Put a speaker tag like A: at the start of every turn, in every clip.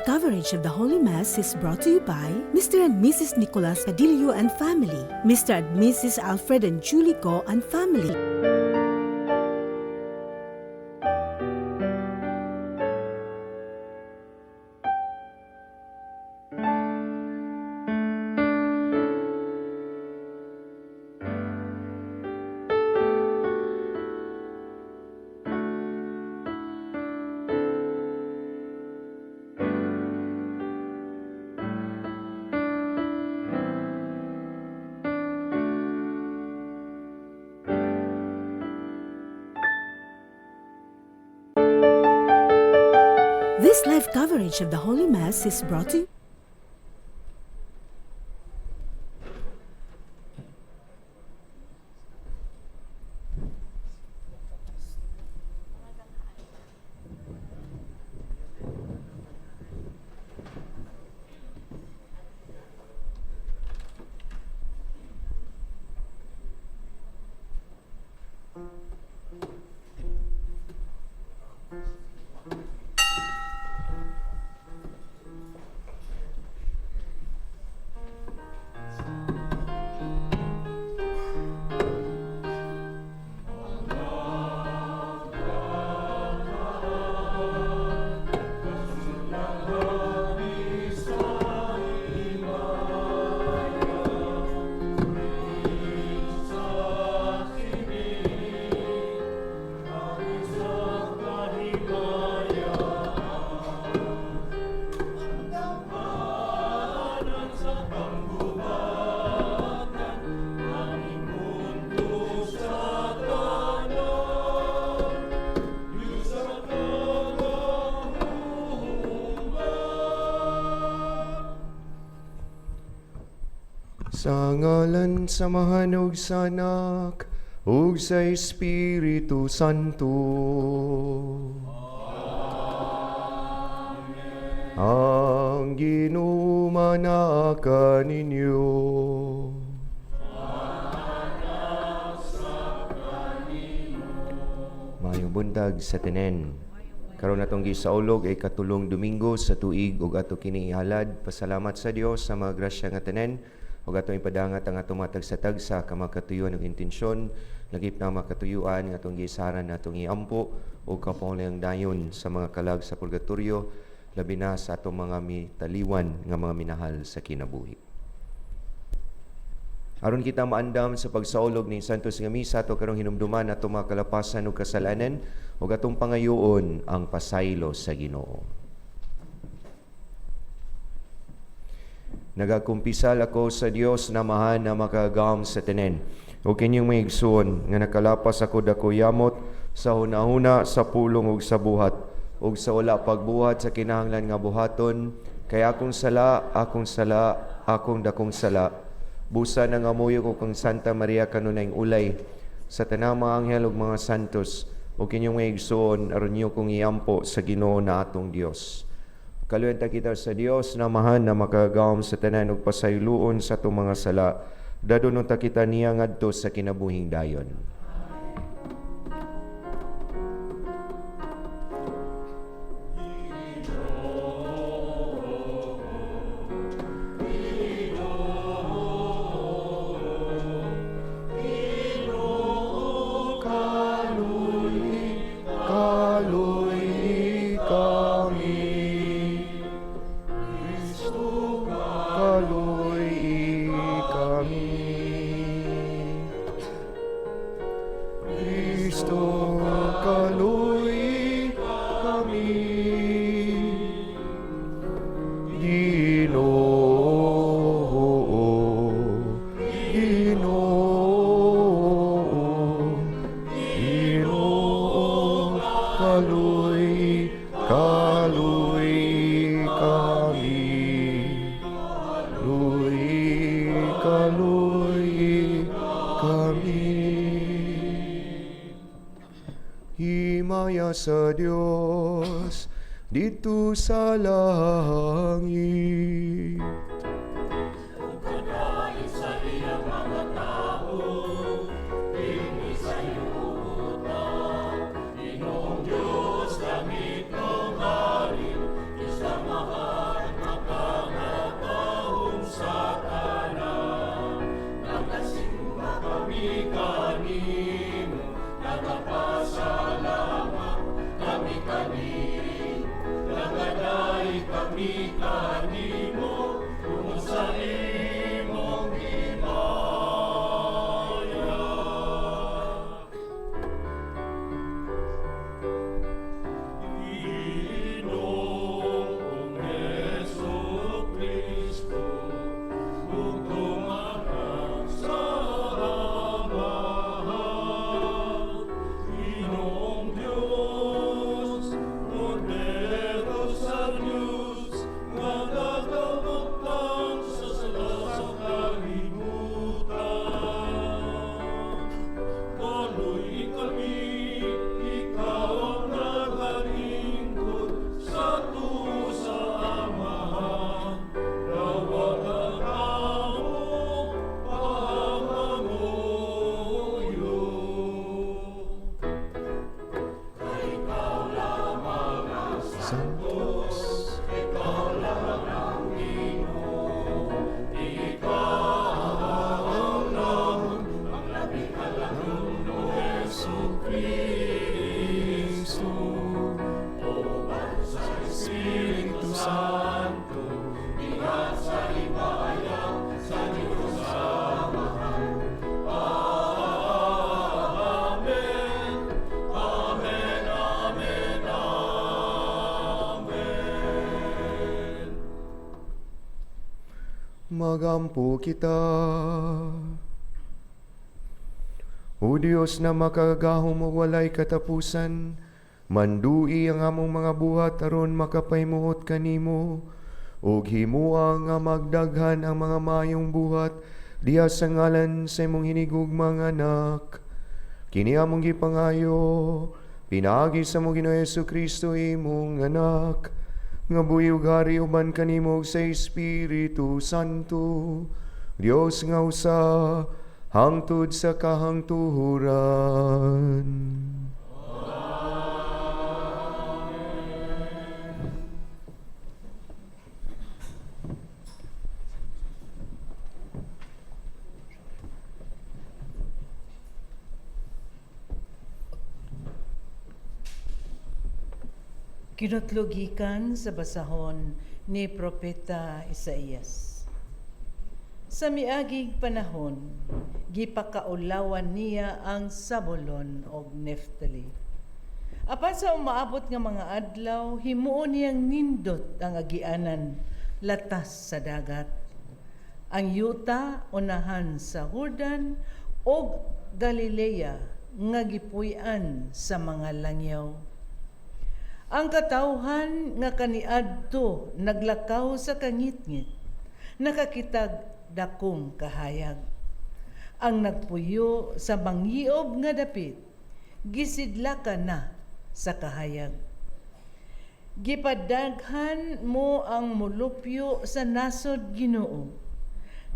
A: coverage of the Holy Mass is brought to you by Mr. and Mrs. Nicolas Padillo and family, Mr. and Mrs. Alfred and Julie Go and family. This live coverage of the Holy Mass is brought to you.
B: Sa ngalan samahan ug sa Anak ug sa Espiritu Santo. Amen. Ang ginumana ninyo. Mayong buntag sa tanan. Karon natong gisaulog ay katulong Domingo sa tuig ug ato kini ihalad. Pasalamat sa Dios sa mga grasya nga tanan. Ug atong ipadangat ang atong matagsa-tagsa ka makatuyuan ng intensyon, lagip na makatuyuan nga atong gisaran na atong iampo o kapauli ang dayon sa mga kalag sa purgatorio, labi na sa atong mga mitaliwan nga mga minahal sa kinabuhi. Aron kita maandam sa pagsaulog ni Santos nga Misa, ato karong hinumduman atong mga kalapasan ug kasalanan ug atong pangayoon ang pasaylo sa Ginoo. Nagakumpisal ako sa Dios na mahan na makagam sa tanan. O kinyong may igsoon nga nakalapas ako dako yamot sa hunahuna sa pulong ug sa buhat ug sa wala pagbuhat sa kinahanglan nga buhaton kay akong sala, akong dakong sala. Busa na nga muyo ko kang Santa Maria kanunayng ulay sa tanang mga anghel ug mga santos o kinyong may igsoon aron niyo kong iampo sa Ginoo na atong Dios. Kaluyan ta kita sa Dios na mahan na makagawom sa tanan ug pasayloon sa atong mga sala. Dadonon ta kita niya ngadto sa kinabuhing dayon. Himaya sa Dios dito sa langit.
C: Pagkakain sa iyang mga tao, hindi sa iyong Inoong Diyos, langit ng hari, isang mahal. ni kanimo kung sa imong himaya. Ginoong Jesucristo, bugtong anak sa amahan. Ginoong Diyos, Kordero sa Diyos, nga nagabutang sa sala sa kalibutan. Kaloy kami, ikaw ang nagalingkod sa tuwa sa amahan. Rawag ang tao, pahamanguyo. Kay ikaw lamang ang Santos, ikaw lamang ang Ginoo, ikaw lamang ang labing-alam no Jesucristo. O sa Espiritu Santo, diha sa himaya sa Diyos Amahan. Amen. Amen, amen, amen.
B: Magampo kita. O Diyos na makagahom o walay katapusan, mandui ang among mga buhat aron makapaymuot kanimo, ug himua nga magdaghan ang mga mayong buhat diha sa ngalan sa imong hinigugmang anak. Kini among gipangayo, pinaagi sa mong Ginoo Jesucristo imong anak, nga buyog hari uban kanimo sa Espiritu Santo, Dios nga usa, hangtod sa kahangturan.
D: Kinutlugikan sa basahon ni Propeta Isaías. Sa miaging panahon, gipakaulawan niya ang Zabulon og Neftali. Apan sa umaabot nga mga adlaw, himuon niyang nindot ang agianan latas sa dagat. Ang yuta unahan sa Jordan og Galilea nga gipuy-an sa mga langyaw. Ang katawhan nga kaniadto naglakaw sa kangitngit, nakakitag dakong kahayag. Ang nagpuyo sa manghiob nga dapit, gisidlakan na sa kahayag. Gipadaghan mo ang mulupyo sa nasod Ginoo.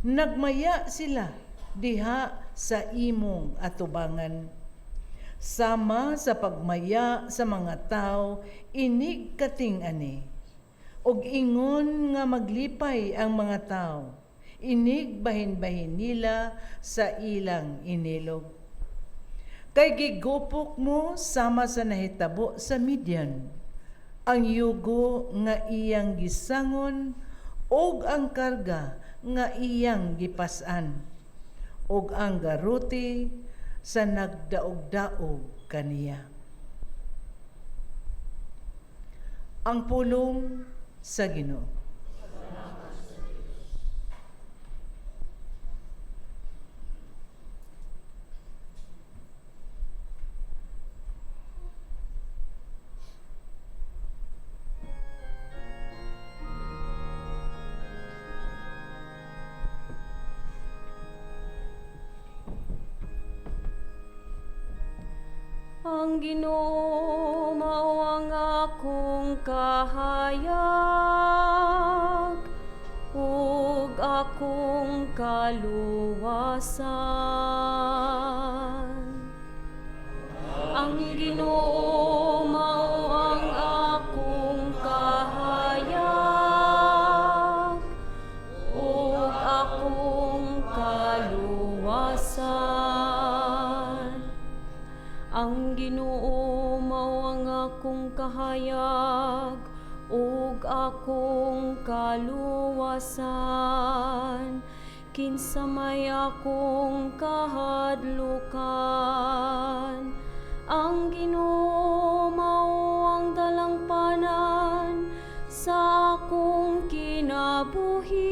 D: Nagmaya sila diha sa imong atubangan. Sama sa pagmaya sa mga tao, inig kating ani. Og ingon nga maglipay ang mga tao, inig bahin-bahin nila sa ilang inilog. Kay gigupok mo sama sa nahitabo sa Midian, ang yugo nga iyang gisangon, og ang karga nga iyang gipasan, og ang garuti sa nagdaog-daog kaniya. Ang pulong sa Ginoo.
E: Ang Ginoo mao ang akong kahayag ug akong kaluwasan. Ang Ginoo mao ang akong kahayag ug akong kaluwasan. Ang Ginoo mao ang akong kahayag ug akong kaluwasan, kinsa may akong kahadlukan. Ang Ginoo mao ang dalangpanan sa akong kinabuhi,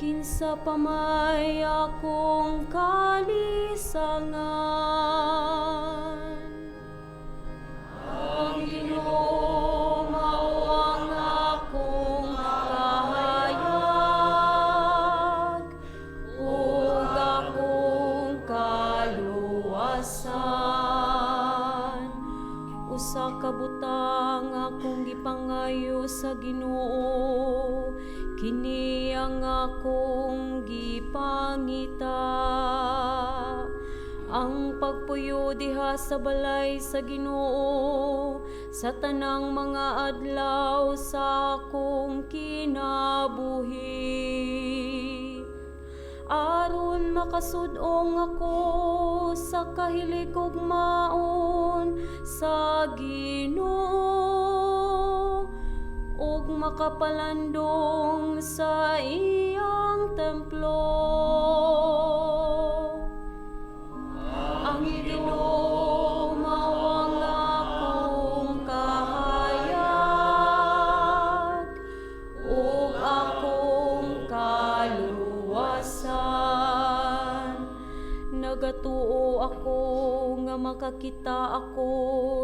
E: kinsa pa may akong kalisangan. Ang Ginoo mao ang akong kahayag ug akong kaluwasan. Usa ka butang akong gipangayo sa Ginoo, kini ang akong gipangita. Ang pagpuyo diha sa balay sa Ginoo sa tanang mga adlaw sa akong kinabuhi, aron makasud-ong ako sa kahilig ug maon sa Ginoo ug makapalandong sa iyang templo. Ang Ginoo mao ang akong kahayag ug akong kaluwasan. Nagatuo ako nga makakita ako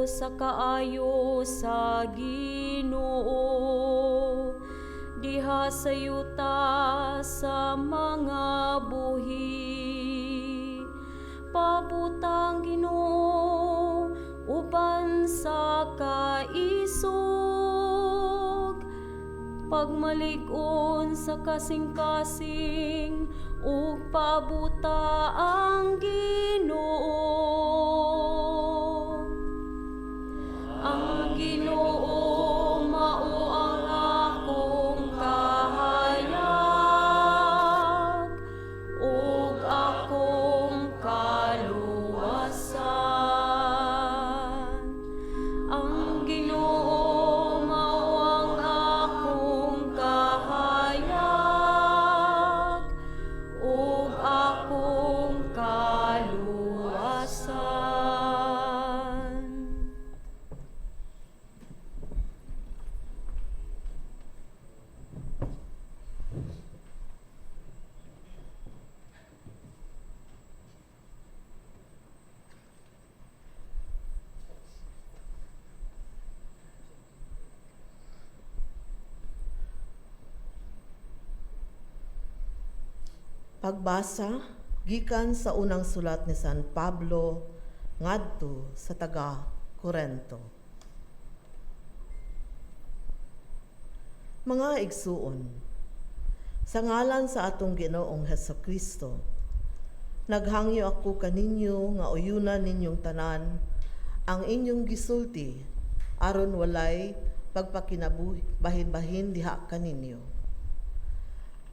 E: sa kaayo sa Ginoo diha sa yuta sa mga buhi. Pabutang Ginoo uban sa kaisog, pagmalig-on sa kasing-kasing ug pabuta ang Ginoo. Ang Ginoo mao ang akong kahayag ug akong kaluwasan. Ang Ginoo mao ang akong kahayag ug akong kaluwasan.
F: Pagbasa gikan sa unang sulat ni San Pablo ngadto sa taga Corinto. Mga igsuon, sa ngalan sa atong Ginoong Hesukristo, naghangyo ako kaninyo nga uyunan ninyong tanan ang inyong gisulti aron walay pagpakinabahin-bahin diha kaninyo.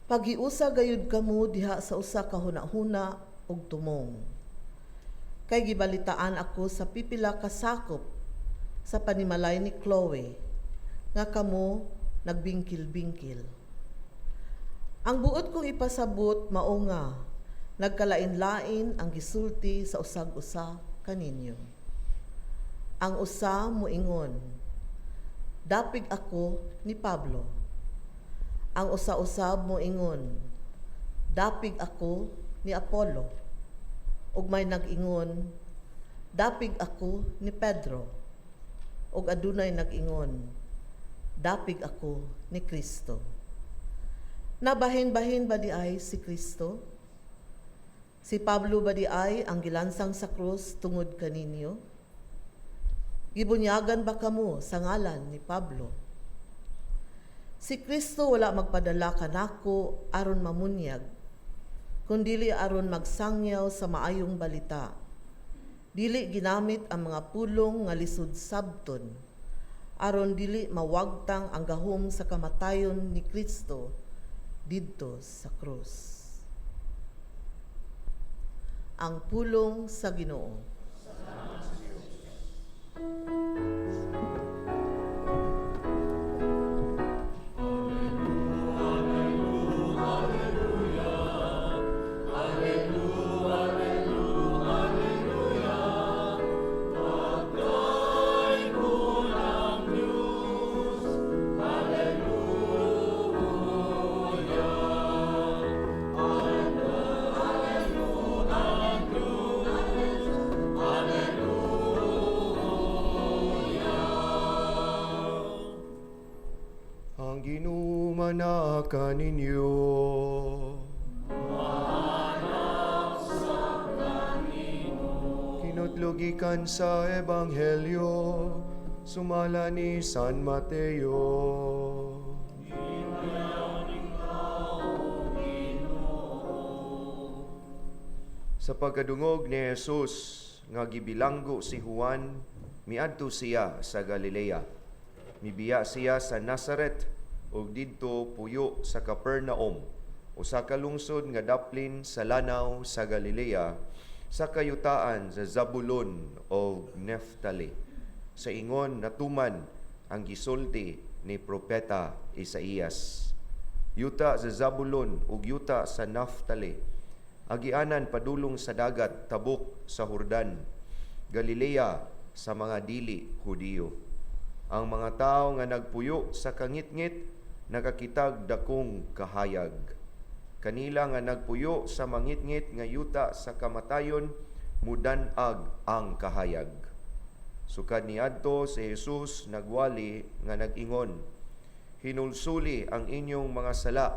F: Paghiusa gayud kamo diha sa usa ka hunahuna ug tumong. Kay gibalitaan ako sa pipila ka sakop sa panimalay ni Chloe nga kamo nagbingkil-bingkil. Ang buot kong ipasabot mao nga nagkalain-lain ang gisulti sa usag-usa kaninyo. Ang usa moingon, dapig ako ni Pablo. Ang usa-usab moingon, dapig ako ni Apollo. Ug may nag-ingon, dapig ako ni Pedro. Ug adunay nag-ingon, dapig ako ni Kristo. Nabahin-bahin ba di ay si Kristo? Si Pablo ba di ay ang gilansang sa krus tungod kaninyo? Gibunyagan ba kamo sa ngalan ni Pablo? Si Kristo wala magpadala kanako aron mamunyag, kundili aron magsangyaw sa maayong balita. Dili ginamit ang mga pulong nga lisod sabton, aron dili mawagtang ang gahom sa kamatayon ni Kristo didto sa krus. Ang pulong sa Ginoo.
B: sumana kaninyo. Kinutlugikan sa Ebanghelyo, sumala ni San Mateo. Sa pagkadungog ni Jesus nga gibilanggo si Juan, miadto siya sa Galilea. Mibiya siya sa Nazaret ug didto puyo sa Capernaum, usa ka lungsod nga daplin sa lanaw sa Galilea, sa kayutaan sa Zabulon o Neftali. Sa ingon natuman ang gisulti ni propeta Isaías. Yuta sa Zabulon ug yuta sa Neftali, agianan padulong sa dagat tabok sa Hordan, Galilea sa mga dili Hudiyo. Ang mga tao nga nagpuyo sa kangitngit nakakitag dakong kahayag. Kanila nga nagpuyo sa mangitngit nga yuta sa kamatayon, mudanag ang kahayag. Sukad niadto si Jesus nagwali nga nag-ingon, hinulsuli ang inyong mga sala,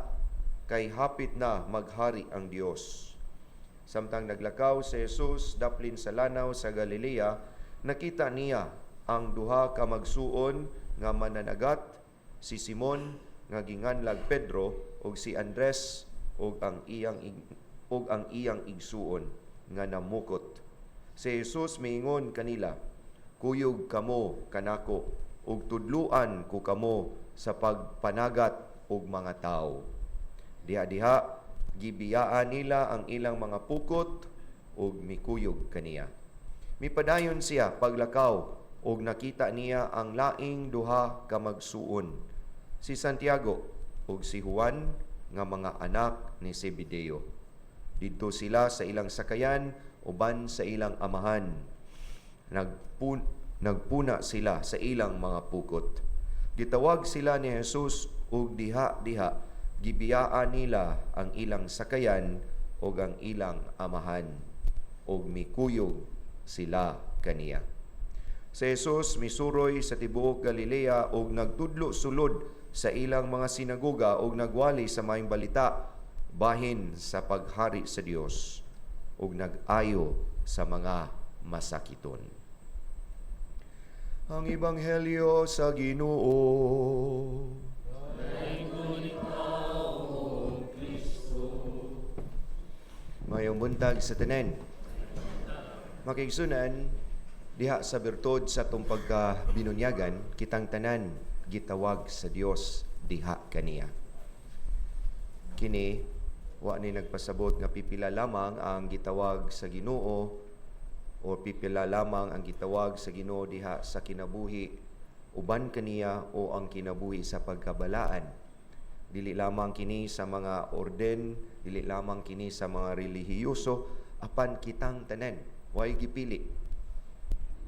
B: kay hapit na maghari ang Dios. Samtang naglakaw si Jesus daplin sa lanaw sa Galilea, nakita niya ang duha ka magsuon nga mananagat, si Simon nga ginganlag Pedro ug si Andres ug ang iyang igsuon nga namukot. Si Jesus miingon kanila, kuyog kamo kanako ug tudluan ko kamo sa pagpanagat og mga tao. Diha-diha gibiyaan nila ang ilang mga pukot ug mikuyog kaniya. Mipadayon siya paglakaw ug nakita niya ang laing duha ka magsuon, si Santiago ug si Juan nga mga anak ni Zebedeo. Didto sila sa ilang sakayan uban sa ilang amahan. Nagpuna sila sa ilang mga pukot. Gitawag sila ni Jesus ug diha-diha gibiyaan nila ang ilang sakayan ug ang ilang amahan ug mikuyog sila kaniya. Si Jesus misuroy sa tibuok Galilea ug nagtudlo sulod sa ilang mga sinagoga ug nagwali sa maayong balita bahin sa paghari sa Dios ug nag-ayo sa mga masakiton. Ang Ebanghelyo sa Ginoo. Mayong buntag sa tanan. Makigsunan, diha sa bertod sa itong pagkabinunyagan, kitang tanan gitawag sa Dios diha kaniya. Kini, wa ni nagpasabot nga pipila lamang ang gitawag sa Ginoo o pipila lamang ang gitawag sa Ginoo diha sa kinabuhi uban kaniya o ang kinabuhi sa pagkabalaan. Dili lamang kini sa mga orden, dili lamang kini sa mga relihiyoso, apan kitang tanan, way gipili.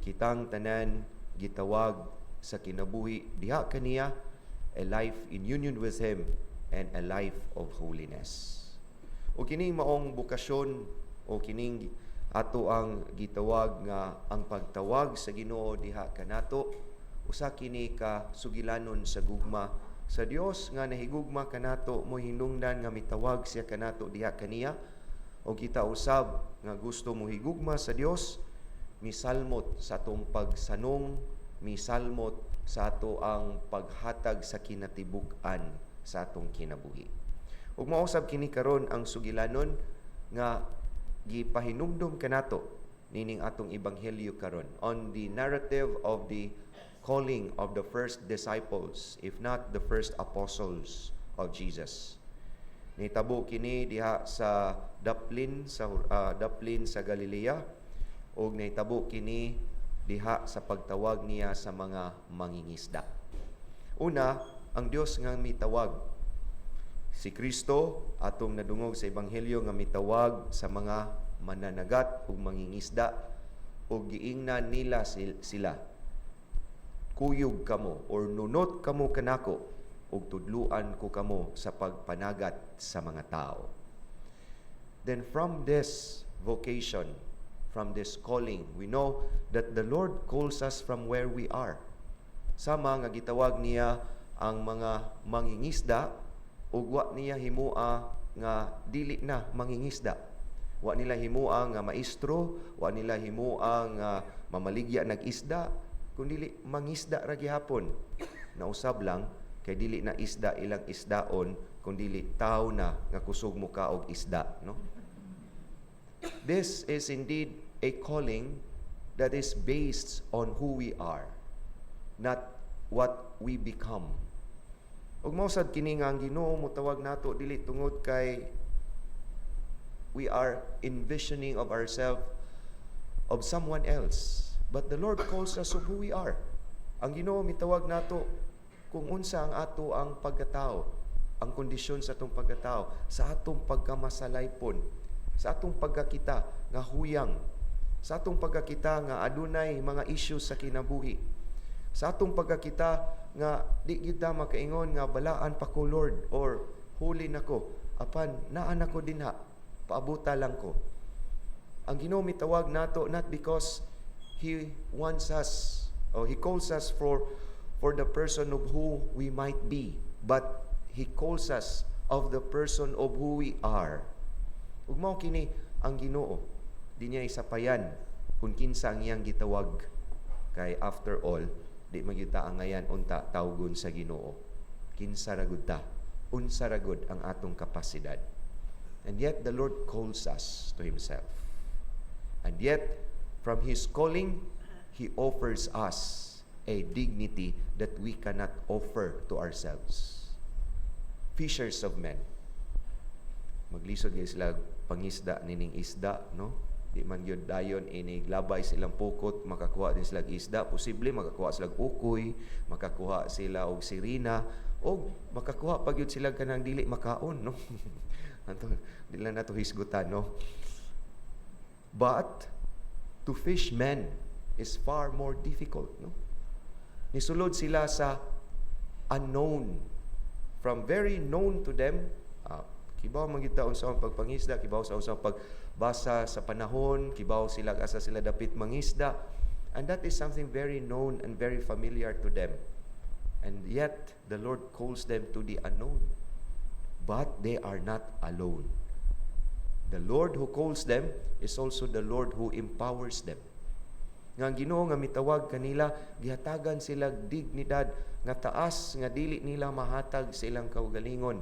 B: Kitang tanan gitawag sa kinabuhi diha kaniya, a life in union with Him and a life of holiness. O kining maong bukasyon o kining ato ang gitawag nga ang pagtawag sa Ginoo diha kanato, usa kini ka sugilanon sa gugma sa Dios nga nahigugma kanato mo hinungdan nga mitawag siya kanato diha kaniya, o kita usab nga gusto mo higugma sa Dios, misalmot sa atong pagsanong, misalmot sa ato ang paghatag sa kinatibuk-an sa atong kinabuhi. Ug mausab kini karon ang sugilanon nga gipahinumdum kanato nining atong ebanghelyo karon on the narrative of the calling of the first disciples, if not the first apostles of Jesus. Nitabo kini diha sa daplin sa Galilea ug nitabo kini diha sa pagtawag niya sa mga mangingisda. Una, ang Dios nga mitawag. Si Kristo atong nadungog sa ebanghelyo nga mitawag sa mga mananagat ug mangingisda ug giingnan nila sila, kuyog kamo or nunot kamo kanako ug tudluan ko kamo sa pagpanagat sa mga tao. Then from this vocation, from this calling, we know that the Lord calls us from where we are. Sama nga gitawag niya ang mga mangingisda ug wa niya himua nga dili na mangingisda. Wa nila himua nga maestro, wa nila himua nga mamaligya nag-isda, kundi mangisda ra gihapon. Nausab lang kay dili na isda ilang isdaon, kundi tao na nga kusog mo ka og isda, no? This is indeed a calling that is based on who we are, not what we become. Ug mausad kini nga ang Ginoo mutawag nato dili tungod kay we are envisioning of ourselves of someone else, but the Lord calls us of who we are. Ang Ginoo mitawag nato kung unsa ang ato ang pagkatao, ang kondisyon sa atong pagkatao, sa atong pagkamasalaypon, sa atong pagkakita nga huyang, sa atong pagkakita nga adunay mga issues sa kinabuhi, sa atong pagkakita nga di gyud ta makaingon nga balaan pa ko Lord or huli nako apan naa nako dinha paabuta lang ko. Ang Ginoo mitawag nato not because He wants us or He calls us for the person of who we might be, but He calls us of the person of who we are. Ug mao kini ang Ginoo, di niya isapayan kung kinsa ang iyang gitawag, kay after all di magyuta ang ngayan unta tawgon sa Ginoo. Kinsa ra gud ta, unsa ra gud ang atong kapasidad. And yet the Lord calls us to Himself. And yet from His calling He offers us a dignity that we cannot offer to ourselves. Fishers of men. Maglisod gyud sila pangisda nining isda, no? Di man gyud dayon iniglabay silang pukot, makakuha din sila isda, posible makakuha sila ukoy, makakuha sila og sirina, o makakuha pa gyud sila kanang dili makaon, no? Anto dili na to hisgutan, no? But to fish men is far more difficult, no? Nisulod sila sa unknown, from very known to them. Kibaw man gyud taon sa pagpangisda, kibaw sa pagbasa sa panahon, kibaw sila asa sila dapit mangisda, and that is something very known and very familiar to them. And yet the Lord calls them to the unknown, but they are not alone. The Lord who calls them is also the Lord who empowers them. Nga ang Ginoo nga mitawag kanila, gihatagan sila dignidad nga taas nga dili nila mahatag sa ilang kaugalingon.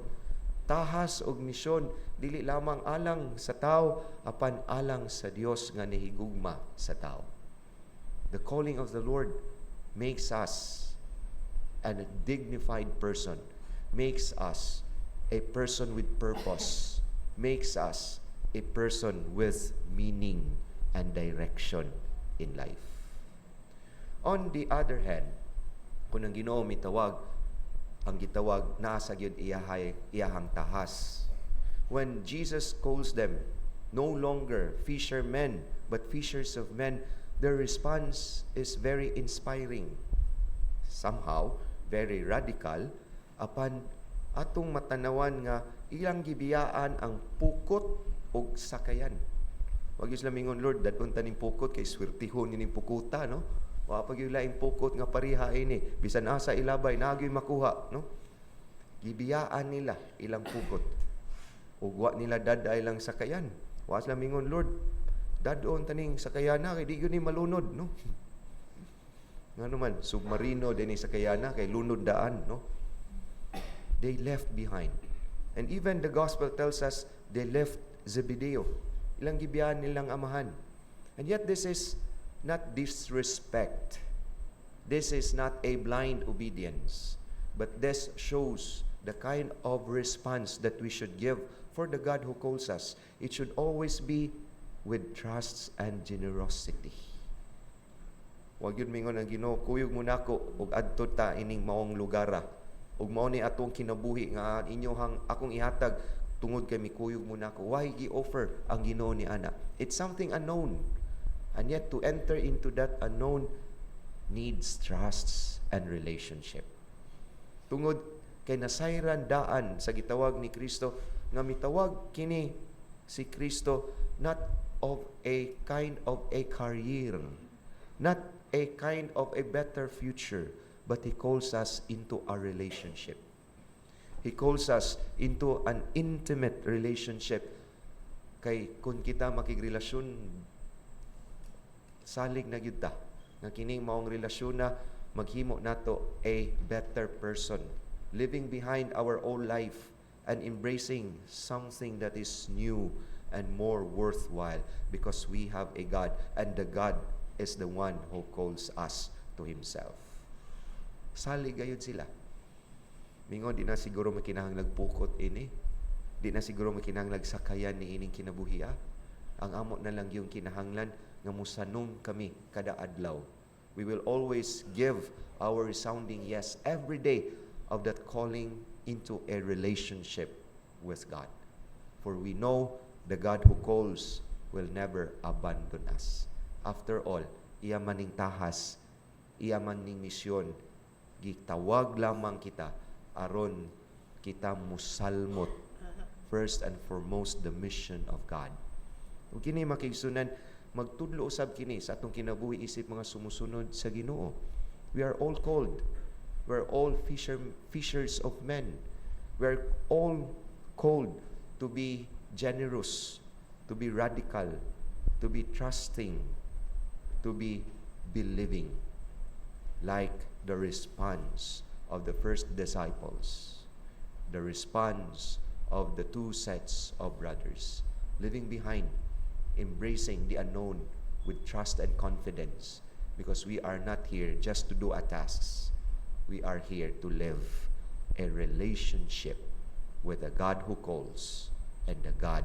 B: Tahas og misyon dili lamang alang sa tao apan alang sa Dios nga nahigugma sa tao. The calling of the Lord makes us a dignified person, makes us a person with purpose, makes us a person with meaning and direction in life. On the other hand, kung ang Ginoo mitawag, ang gitawag naa sa gyud iyahang tahas. When Jesus calls them no longer fishermen but fishers of men, their response is very inspiring, somehow very radical, apan atong matanawan nga ilang gibiyaan ang pukot og sakayan. Wag gyud sila mingon, Lord, dadton taning pukot kay swertihon ining pukuta, no? Wa pa gyud laing pukot nga pariha ini, bisan asa ilabay nagyoy makuha, no? Gibiyaan nila ilang pukot. Ug wa nila daday lang sakayan. Wa sila mingon, Lord, dadon taning sakayana kay di gyud ni malunod, no? Nga naman submarino dinhi sakayana kay lunod daan, no? They left behind. And even the gospel tells us they left Zebedeo. Ilang gibiyaan nilang amahan. And yet this is not disrespect. This is not a blind obedience. But this shows the kind of response that we should give for the God who calls us. It should always be with trust and generosity. Wag yun mingon ang Ginoo, kuyog mo nako ug adto ta ining maong lugara. Ug mao ni atong kinabuhi nga inyohang akong ihatag tungod kay mikuyog mo nako. Why gi-offer ang Ginoo ni ana? It's something unknown. And yet to enter into that unknown needs trust and relationship. Tungod kay nasayran daan sa gitawag ni Kristo, nga mitawag kini si Kristo not of a kind of a career, not a kind of a better future, but He calls us into a relationship. He calls us into an intimate relationship. Kay kung kita makigrelasyon, salig na gyud ta nga kining maong relasyon na maghimo nato a better person, living behind our old life and embracing something that is new and more worthwhile because we have a God, and the God is the one who calls us to Himself. Salig gayud sila. Mingon, di na siguro makinahanglag pukot ini. Di na siguro makinahanglag sakayan ni ining kinabuhiya. Ang amo na lang yung kinahanglan nga musanong kami kada adlaw. We will always give our resounding yes every day of that calling into a relationship with God. For we know the God who calls will never abandon us. After all, iya maning tahas, iya maning misyon, gitawag lamang kita aron kita musalmot first and foremost the mission of God. Ug kini makigsunan, magtudlo usab kini sa atong kinabuhi isip mga sumusunod sa Ginoo. We are all called. We are all fishers of men. We are all called to be generous, to be radical, to be trusting, to be believing, like the response of the first disciples, the response of the two sets of brothers, living behind, embracing the unknown with trust and confidence, because we are not here just to do our tasks. We are here to live a relationship with the God who calls and the God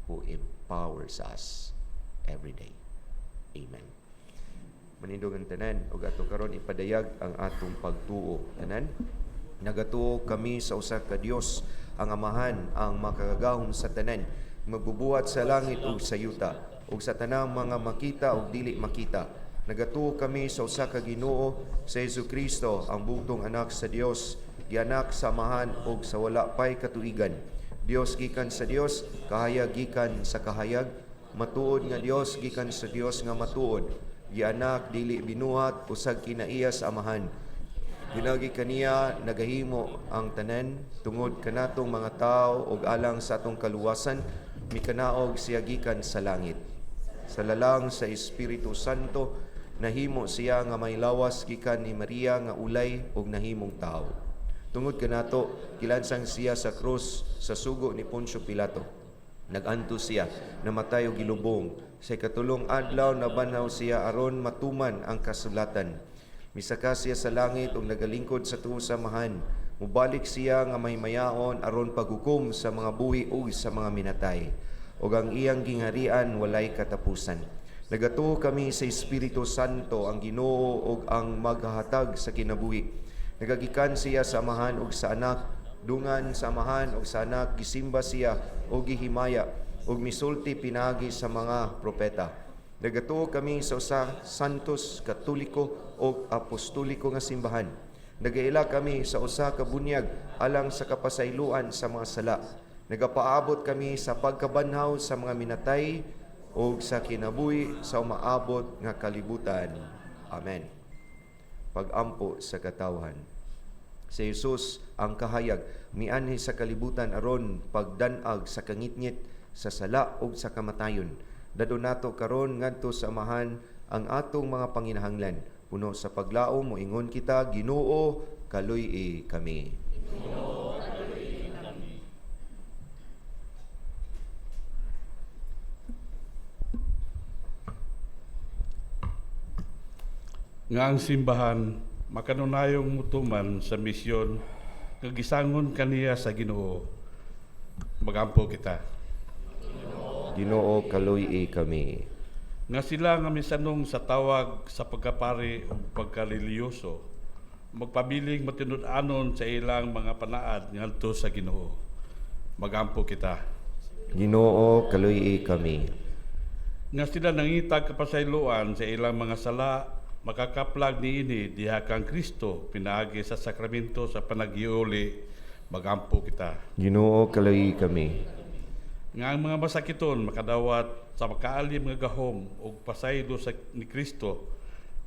B: who empowers us every day. Amen. Manindog ang tanan, ug ato karon ipadayag ang atong pagtuo. Tanan, nagatuo kami sa usa ka Dios, ang Amahan, ang makagagahom sa tanan, magbubuhat sa langit ug sa yuta, ug sa tanang mga makita ug dili makita. Nagatuo kami sa usa ka Ginoo, sa Jesucristo, ang bugtong anak sa Dios, gianak sa Amahan ug sa wala pay katuigan. Dios gikan sa Dios, kahayag gikan sa kahayag, matuod nga Dios gikan sa Dios nga matuod. Gianak dili binuhat usag kinaiya sa Amahan. Ginagi kaniya nagahimo ang tanan tungod kanatong mga tao ug alang sa atong kaluwasan, mikanaog siya gikan sa langit. Sa lalang sa Espiritu Santo nahimo siya nga may lawas gikan ni Maria nga ulay ug nahimong tao. Tungod kanato gilansang siya sa krus sa sugo ni Poncio Pilato. Naganto siya, namatay og gilubong. Sa ikatulong adlaw nabanhaw siya aron matuman ang kasulatan. Misaka siya sa langit ug nagalingkod sa tuo sa Amahan. Mubalik siya nga mahimayaon aron paghukom sa mga buhi ug sa mga minatay. Ug ang iyang gingharian walay katapusan. Nagatuo kami sa Espiritu Santo, ang Ginoo ug ang maghahatag sa kinabuhi. Nagagikan siya sa Amahan ug sa Anak, dungan sa Amahan ug sa Anak, gisimba siya ug gihimaya ug misulti pinagi sa mga propeta. Nagatuo kami sa usa santos, katoliko ug apostoliko nga simbahan. Nagaila kami sa usa ka bunyag alang sa kapasayloan sa mga sala. Nagapaabot kami sa pagkabanhaw sa mga minatay ug sa kinabuhi sa umaabot nga kalibutan. Amen. Pag-ampo sa katawhan. Si Jesus ang kahayag mianhi sa kalibutan aron pagdan-ag sa kangitngit sa sala ug sa kamatayon. Dadon nato karon ngadto sa Amahan ang atong mga panginahanglan. Puno sa paglaom moingon kita, Ginoo, kaluy kami.
C: Ginoo, kaluy kami.
G: Nga ang simbahan makanunayong mutuman sa misyon kagisangon kaniya sa Ginoo. Magampo kita.
B: Ginoo, kaluy kami.
G: Nga sila nga misanong sa tawag sa pagkapari o pagkareliyoso, magpabiling matinud-anon sa ilang mga panaad ngadto sa Ginoo. Magampo kita.
B: Ginoo, kaluy kami.
G: Nga sila nangitag kapasayloan sa ilang mga sala, makakaplag niini diha kang Kristo pinaagi sa sakramento sa panaghiuli. Magampo kita.
B: Ginoo, kaluy kami.
G: Nga ang mga masakiton makadawat sa makaalim nga gahom o pasaylo ni Kristo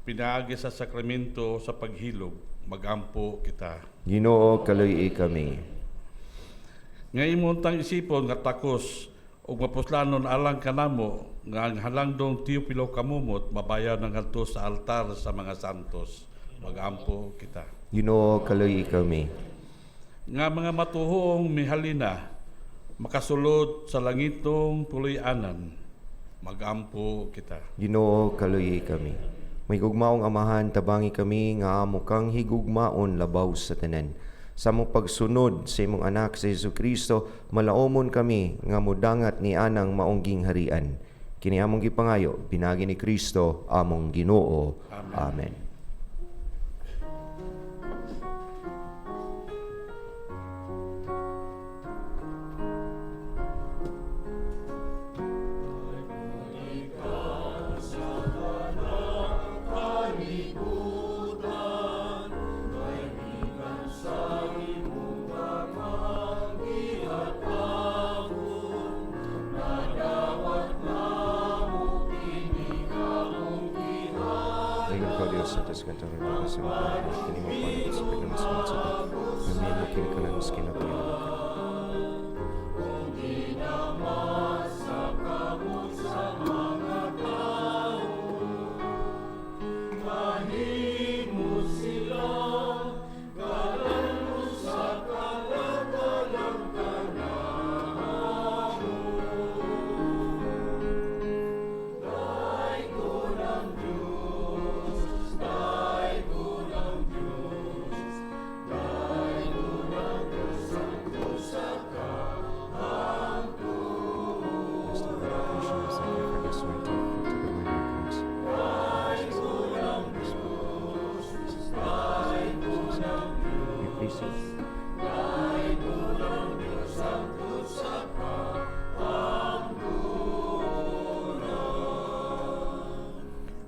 G: pinaagi sa sakramento sa paghilog. Magampo kita.
B: Ginoo, kaluy kami.
G: Nga imuntang isipon nga takos ug mapuslanon alang kanamo nga ang halangdong Teopilo kamumot mabayaw ng ngadto sa altar sa mga santos. Magampo kita.
B: Ginoo kaluy kami.
G: Nga mga matuhoong mihalina makasulod sa langitong puloy-anan. Magampo kita.
B: Ginoo kaluy kami. May gugmaong amahan tabangi kami nga amo kang higugmaon labaw sa tanan. Sa mong pagsunod sa imong anak sa Jesucristo, malaomon kami nga mudangat ni anang maungging harian. Kini among gipangayo, pinagi ni Kristo among Ginoo. Amen. Ringan kau Dios atas kantong ibadah semua kini maupun sa pagkamas sa ngayon mo kinikanan miskin at pinalakan.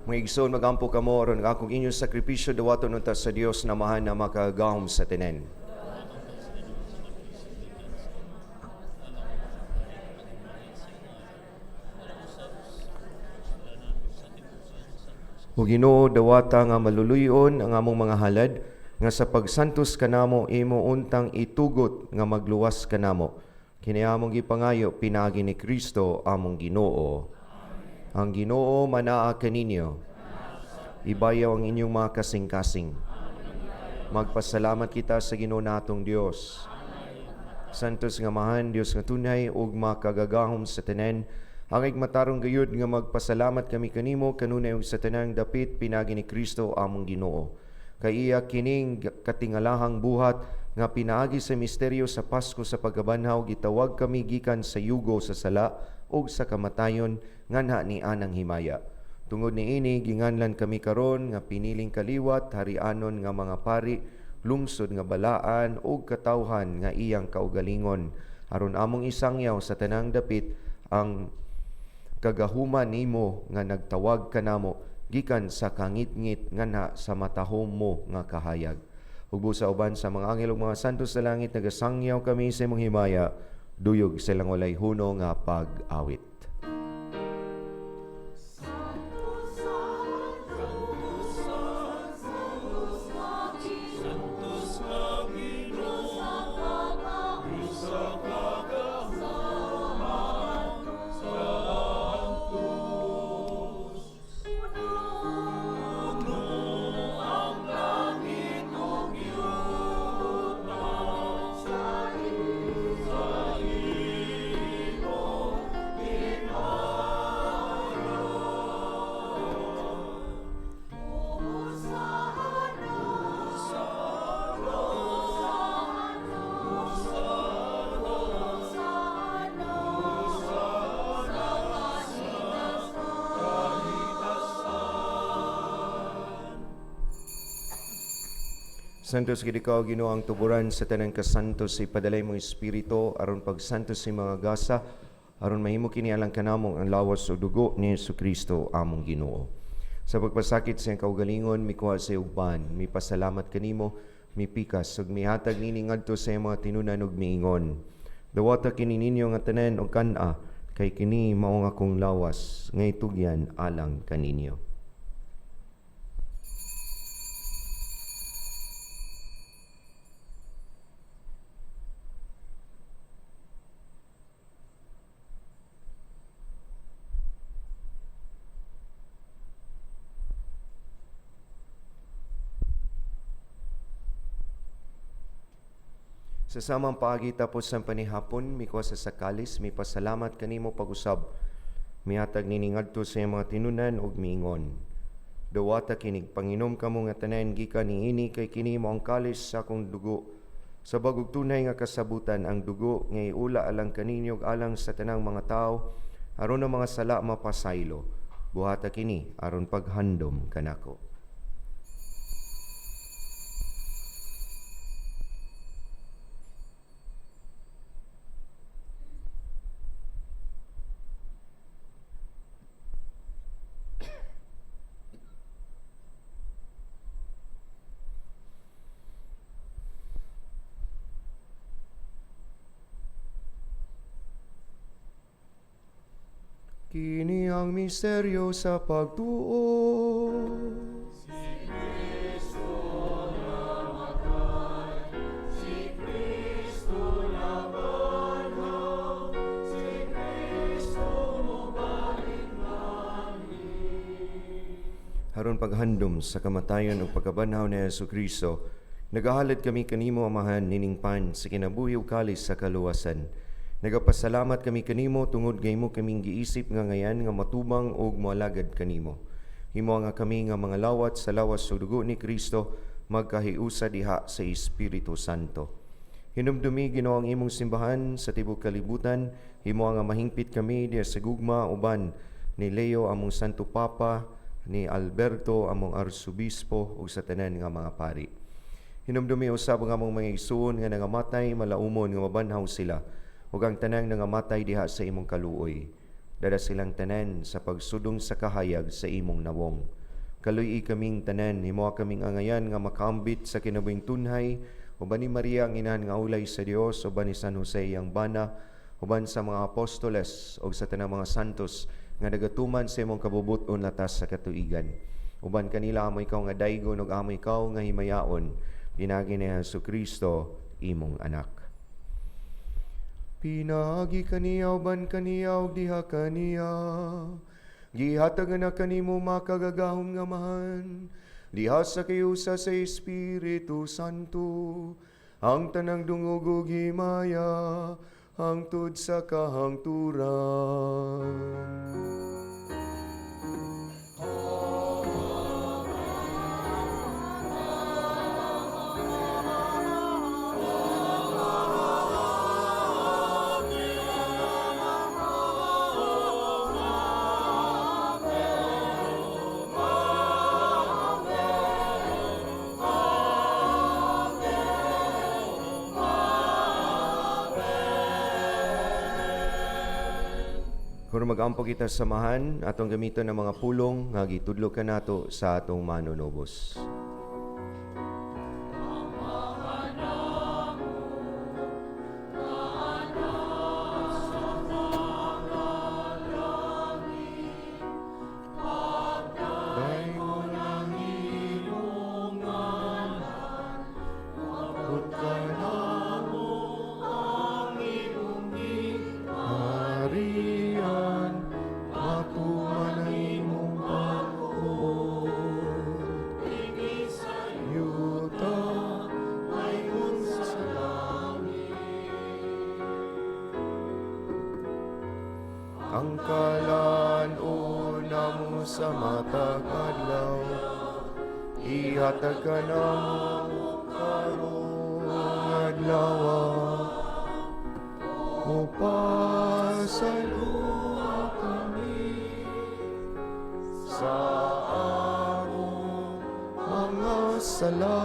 B: Mga igsoon, magampo kamo ron nga akong inyong sakripisyo dawaton unta sa Dios na mahan na makagahom sa tenen. O Ginoo, dawata nga maluluyon ang among mga halad nga sa pagsantos kanamo imo untang itugot nga magluwas kanamo. Kini among gipangayo pinagi ni Kristo among Ginoo. Ang Ginoo manaa kaninyo. Ibayaw ang inyong mga kasing-kasing. Magpasalamat kita sa Ginoo natong Dios. Santos nga mahan Dios nga tunay ug makagagahom sa tanan. Hangig matarong gayud nga magpasalamat kami kanimo kanunay ug sa tanang dapit pinagi ni Kristo among Ginoo. Kay iya kining katingalahang buhat nga pinaagi sa misteryo sa Pasko sa pagkabanhaw gitawag kami gikan sa yugo sa sala ug sa kamatayon nganha ni anang himaya. Tungod niini ginganlan kami karon nga piniling kaliwat harianon nga mga pari, lungsod nga balaan ug katawhan nga iyang kaugalingon aron among isangyaw sa tanang dapit ang kagahuman nimo nga nagtawag kanamo gikan sa kangit-ngit nganha sa matahom mo nga kahayag. Ug busa uban sa mga anghel ug mga santos sa langit nagasangyaw kami sa imong himaya duyog silang walay huno nga pag-awit. Santos gid ikaw Ginoo ang tuburan sa tanang kasantos sa ipadalay mong espiritu aron pagsantos sa mga gasa aron mahimo kini alang kanamong ang lawas o dugo ni Jesucristo among Ginoo. Sa pagpasakit sa iyang kaugalingon mikuha sa ugban, mipasalamat kanimo, mipikas ug mihatag nini ngadto sa iyang mga tinunan ug miingon. Dawata kini ninyo nga tanan og kan-a kay kini mao nga akong lawas nga itugyan alang kaninyo. Sa samang paagi tapos sa panihapon, mikwasa sa kalis, mi pasalamat kanimo pag-usab. Mihatag niningadto sa iyang mga tinunan ug miingon. Dawata kinig panginom kamo nga tanan gikan niini kay kini mo ang kalis sa akong dugo. Sa bagog tunay nga kasabutan ang dugo nga iula alang kaninyo ug alang sa tanang mga tao aron ang mga sala mapasaylo. Buhata kini aron paghandom kanako. Kini ang misteryo sa pagtuo. Haron paghandom sa kamatayon ug pagkabanhaw ni Jesucristo, nagahalad kami kanimo amahan nining pan sa kinabuhi ug kalis sa kaluwasan. Nagapasalamat kami kanimo tungod kay mo kaming giisip nga ngayan nga matubang ug moalagad kanimo. Himo nga kami nga mga lawat sa lawas sa dugo ni Kristo magkahiusa diha sa Espiritu Santo. Hinumdumi Ginoo ang imong simbahan sa tibuok kalibutan, himo nga mahingpit kami diha sa gugma uban ni Leo among Santo Papa, ni Alberto among Arsobispo ug sa tanan nga mga pari. Hinumdumi usab ang among mga igsoon nga nangamatay malaumon nga mabanhaw sila ug ang tanang nangamatay diha sa imong kaluoy. Dada silang tanan sa pagsudong sa kahayag sa imong nawong. Kaluy kaming tanan, himo kaming angayan nga makaambit sa kinabuhing tunhay, uban ni Maria ang inahan nga ulay sa Dios, uban ni San Jose ang bana, uban sa mga apostoles ug sa tanang mga santos nga nagatuman sa imong kabubuton latas sa katuigan. Uban kanila amo ikaw nga daygon ug amo ikaw nga himayaon, pinagi ni Jesucristo imong anak. Pinagi kaniya uban kaniya ug diha kaniya. Gihatag na kanimo makagagahom nga mahan. Diha sa kayusa sa Espiritu Santo. Ang tanang dungog ug himaya hangtod sa kahangturan. Kung mag-ampo kita samahan, atong gamiton ng mga pulong nga gitudlo ka nato sa atong manunubos. Ang kalan-una mo sa matag adlaw, ihatag ka na mo karong adlaw. Upasaluha kami sa among mga sala,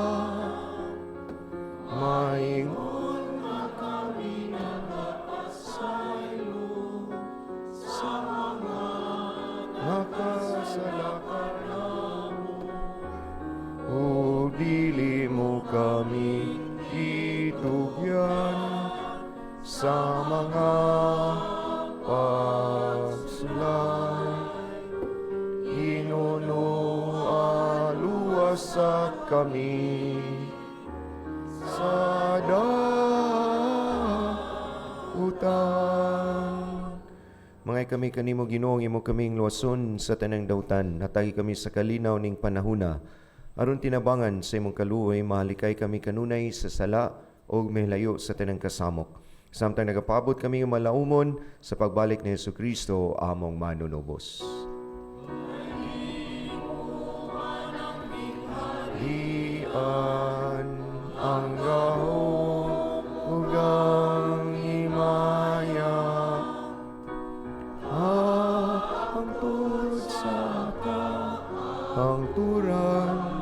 B: maingon nga kami nagapasaylo sa mga nakasalakan namo. O dili mo kami itugyan sa mga pagsulay. Inuno aluwasak kami sa dautan. Mangay kami kanimo Ginoo, imo kaming luwason sa tanang dautan. Natagi kami sa kalinaw ning panahuna. Aron tinabangan sa imong kaluoy, mahalikay kami kanunay sa sala o milayo sa tanang kasamok. Samtang nagapabot kami ng malaumon sa pagbalik ni Jesucristo among manunubos. Ian ang gahong ugang himaya, hangtod sa kahangturan.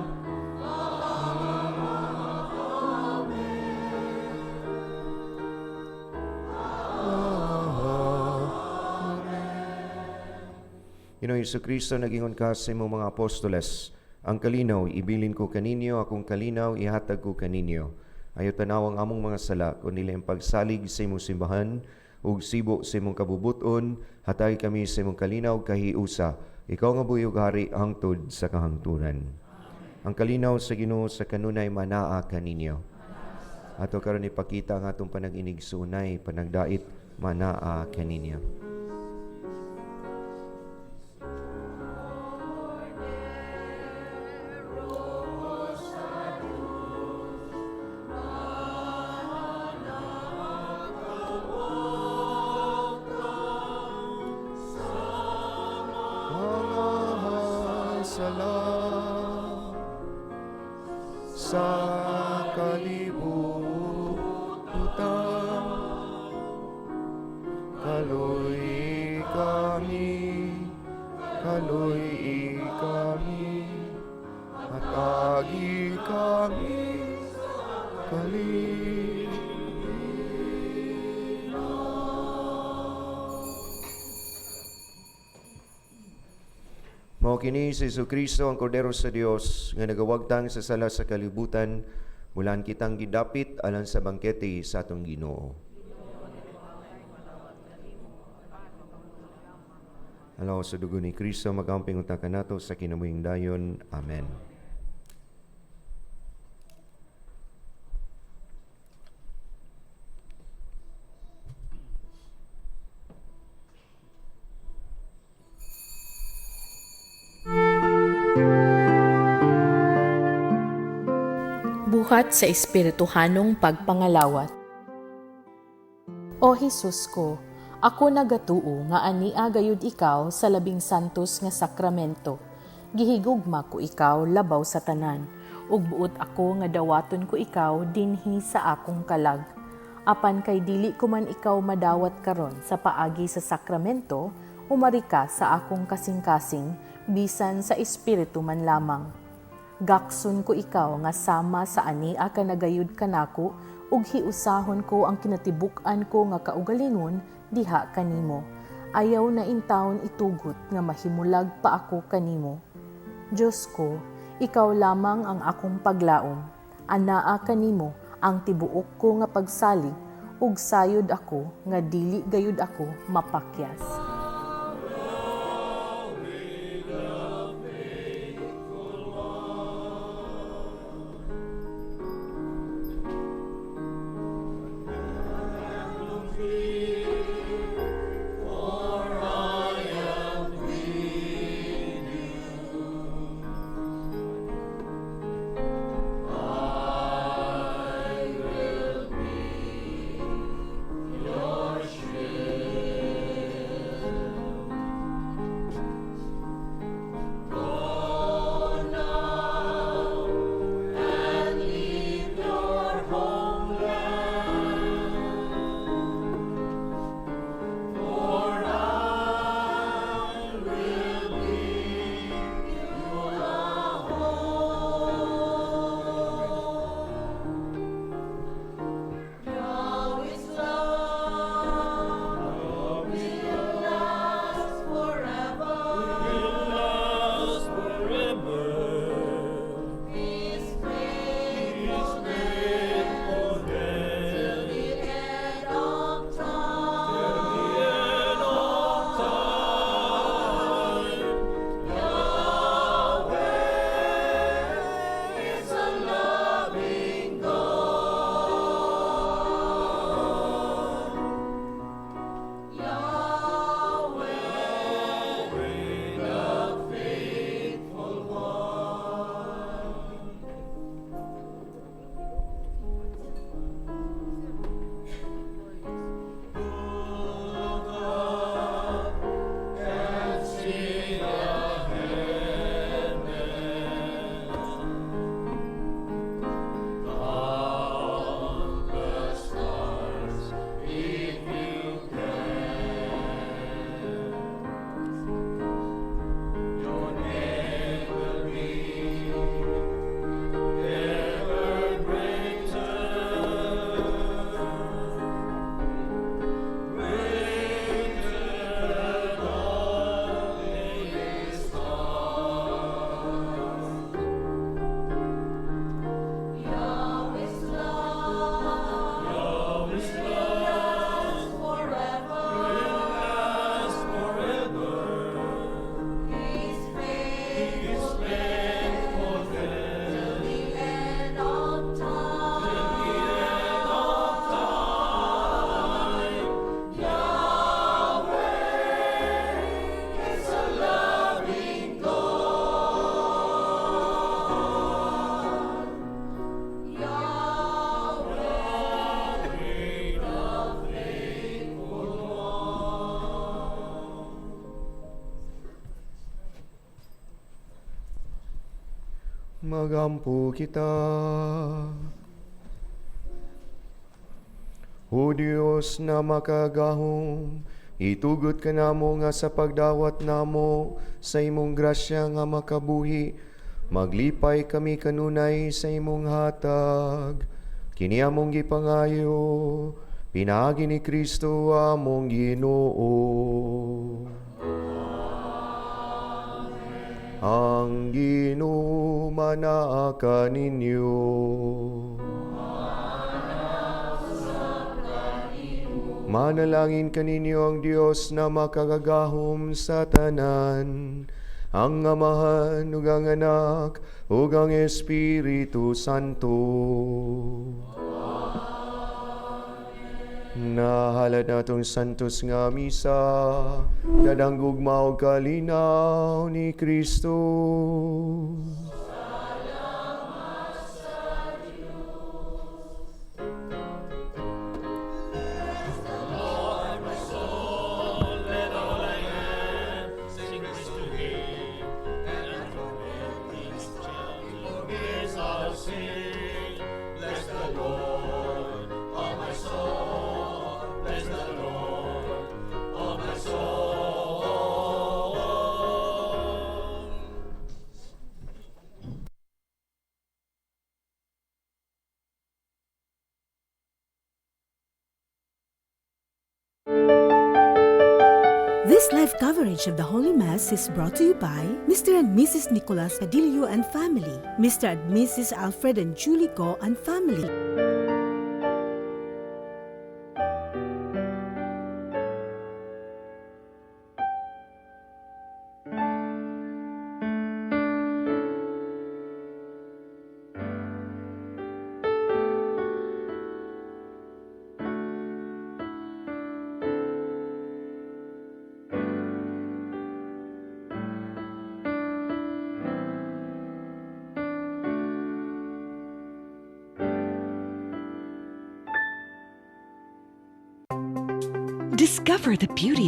B: Ginoong Jesucristo, nagingon ka sa imong mga apostoles, ang kalinaw ibilin ko kaninyo, akong kalinaw ihatag ko kaninyo. Ayaw tanaw ang among mga sala, kung nila ang pagsalig sa imong simbahan, ug sibo sa imong kabubuton, hatay kami sa imong kalinaw kahiusa. Ikaw nga buyog hari hangtod sa kahangturan. Ang kalinaw sa Ginoo sa kanunay manaa kaninyo. Ato karon ipakita ang atong panag-inig sunay, panagdait manaa kaninyo. Sa kalibutan, kaloy kami, atagi kami, Mao kini si Jesucristo ang Kordero sa Dios nga nagawagtang sa sala sa kalibutan, mulan kitang gidapit alang sa bangkete sa atong Ginoo. Alaw sa dugo ni Kristo magamping unta kanato sa kinabuhing dayon. Amen.
H: Buhat sa espirituhanong pagpangalawat. O Jesus ko, ako nagatuo nga ania gayud ikaw sa labing santos nga sakramento. Gihigugma ko ikaw labaw sa tanan, ug buot ako nga dawaton ko ikaw dinhi sa akong kalag. Apan kay dili ko man ikaw madawat karon sa paagi sa sakramento, umari ka sa akong kasing-kasing, bisan sa espiritu man lamang. Gakson ko ikaw nga sama sa ania ka nagayud kanako, ug hiusahon ko ang kinatibuk-an ko nga kaugalingon diha kanimo. Ayaw na intawon itugot nga mahimulag pa ako kanimo. Diyos ko, ikaw lamang ang akong paglaom. Anaa kanimo ang tibuok ko nga pagsalig, ug sayod ako nga dili gayud ako mapakyas.
B: magampo kita. O Dios na makagahom, itugot ka namo nga sa pagdawat namo sa imong grasya nga makabuhi, maglipay kami kanunay sa imong hatag. Kini among gipangayo, pinaagi ni Kristo among Ginoo. Ang Ginoo manaa ninyo. Manalangin kaninyo ang Dios na makagagahom sa tanan, ang Amahan ug ang Anak ug ang Espiritu Santo. Nahalad natong santos nga misa, dadanggog mao kalinaw ni Kristo.
A: This live coverage of the Holy Mass is brought to you by Mr. and Mrs. Nicolas Padillo and family, Mr. and Mrs. Alfred and Julie Go and family.
I: Discover the beauty